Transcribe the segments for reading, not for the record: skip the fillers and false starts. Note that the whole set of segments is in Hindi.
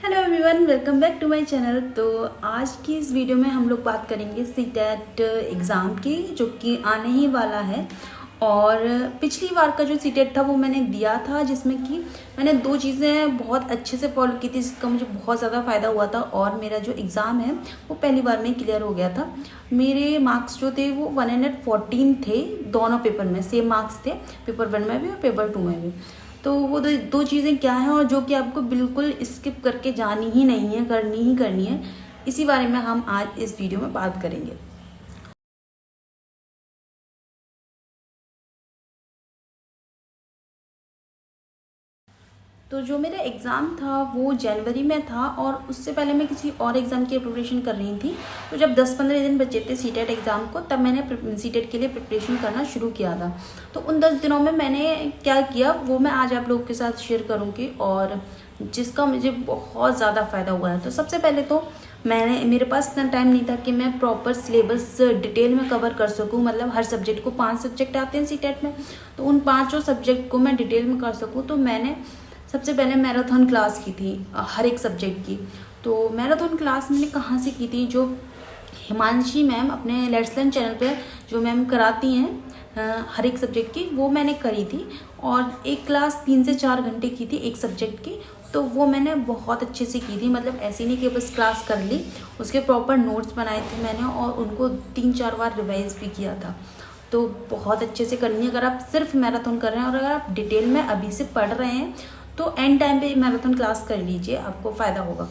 Hello everyone, welcome back to my channel. तो आज की इस वीडियो में हम लोग बात करेंगे सीटेट एग्ज़ाम की, जो कि आने ही वाला है। और पिछली बार का जो सीटेट था वो मैंने दिया था, जिसमें कि मैंने दो चीज़ें बहुत अच्छे से फॉलो की थी, जिसका मुझे बहुत ज़्यादा फ़ायदा हुआ था। और मेरा जो एग्ज़ाम है वो पहली बार में क्लियर हो गया था। मेरे मार्क्स जो थे वो 114 थे, दोनों पेपर में सेम मार्क्स थे, पेपर 1 में भी और पेपर 2 में भी। तो वो दो चीज़ें क्या हैं और जो कि आपको बिल्कुल स्किप करके जानी ही नहीं है, करनी है, इसी बारे में हम आज इस वीडियो में बात करेंगे। तो जो मेरा एग्ज़ाम था वो जनवरी में था, और उससे पहले मैं किसी और एग्ज़ाम की प्रिपरेशन कर रही थी। तो जब 10-15 दिन बचे थे सीटेट एग्ज़ाम को, तब मैंने सीटेट के लिए प्रिपरेशन करना शुरू किया था। तो उन 10 दिनों में मैंने क्या किया वो मैं आज आप लोगों के साथ शेयर करूँगी, और जिसका मुझे बहुत ज़्यादा फ़ायदा हुआ है। तो सबसे पहले तो मेरे पास इतना टाइम नहीं था कि मैं प्रॉपर सिलेबस डिटेल में कवर कर सकूं। मतलब हर सब्जेक्ट को 5 सब्जेक्ट आते हैं सीटेट में, तो उन 5 सब्जेक्ट को मैं डिटेल में कर सकूं। तो मैंने सबसे पहले मैराथन क्लास की थी हर एक सब्जेक्ट की। तो मैराथन क्लास मैंने कहाँ से की थी, जो हिमांशी मैम अपने लेट्स लर्न चैनल पे जो मैम कराती हैं हर एक सब्जेक्ट की, वो मैंने करी थी। और एक क्लास 3 से 4 घंटे की थी एक सब्जेक्ट की। तो वो मैंने बहुत अच्छे से की थी। मतलब ऐसे नहीं कि बस क्लास कर ली, उसके प्रॉपर नोट्स बनाए थे मैंने, और उनको 3-4 बार रिवाइज भी किया था। तो बहुत अच्छे से करनी है अगर आप सिर्फ मैराथन कर रहे हैं। और अगर आप डिटेल में अभी से पढ़ रहे हैं तो एंड टाइम पे मैराथन क्लास कर लीजिए, आपको फ़ायदा होगा।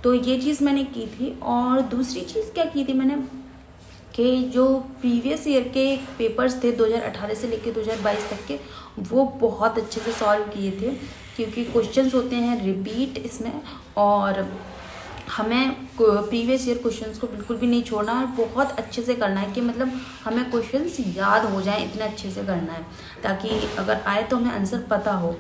तो ये चीज़ मैंने की थी। और दूसरी चीज़ क्या की थी मैंने, कि जो प्रीवियस ईयर के पेपर्स थे 2018 से लेकर 2022 तक के, वो बहुत अच्छे से सॉल्व किए थे। क्योंकि क्वेश्चंस होते हैं रिपीट इसमें, और हमें प्रीवियस ईयर क्वेश्चंस को बिल्कुल भी नहीं छोड़ना और बहुत अच्छे से करना है, कि मतलब हमें क्वेश्चंस याद हो जाएं, इतने अच्छे से करना है ताकि अगर आए तो हमें आंसर पता हो।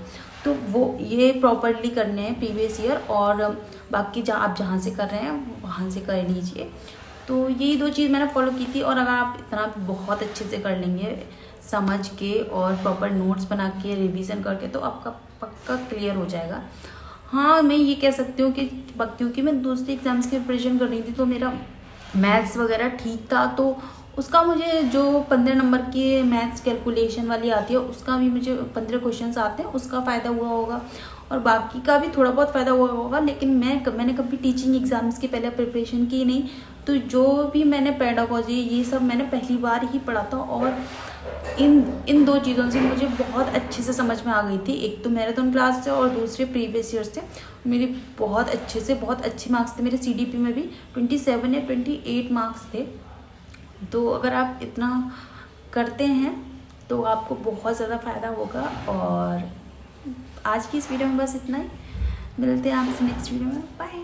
तो वो ये प्रॉपरली करने हैं प्रीवियस ईयर, और बाकी आप जहाँ से कर रहे हैं वहाँ से कर लीजिए। तो यही दो चीज़ मैंने फॉलो की थी। और अगर आप इतना बहुत अच्छे से कर लेंगे समझ के और प्रॉपर नोट्स बना के रिवीजन करके, तो आपका पक्का क्लियर हो जाएगा। हाँ, मैं ये कह सकती हूँ कि क्योंकि मैं दूसरे एग्ज़ाम्स की प्रिपरेशन कर रही थी, तो मेरा मैथ्स वगैरह ठीक था। तो उसका मुझे जो 15 नंबर की मैथ्स कैलकुलेशन वाली आती है, उसका भी मुझे 15 क्वेश्चंस आते हैं, उसका फ़ायदा हुआ होगा। और बाकी का भी थोड़ा बहुत फ़ायदा हुआ होगा। लेकिन मैंने कभी टीचिंग एग्ज़ाम्स की पहले प्रिपरेशन की नहीं। तो जो भी मैंने पेडागोजी ये सब मैंने पहली बार ही पढ़ा था। और इन दो चीज़ों से मुझे बहुत अच्छे से समझ में आ गई थी। एक तो मैराथन क्लास से, और दूसरे प्रीवियस ईयर से मेरे बहुत अच्छे मार्क्स थे। मेरे CDP में भी 27 या 28 मार्क्स थे। तो अगर आप इतना करते हैं तो आपको बहुत ज़्यादा फ़ायदा होगा। और आज की इस वीडियो में बस इतना ही। मिलते हैं आपसे नेक्स्ट वीडियो में। बाय।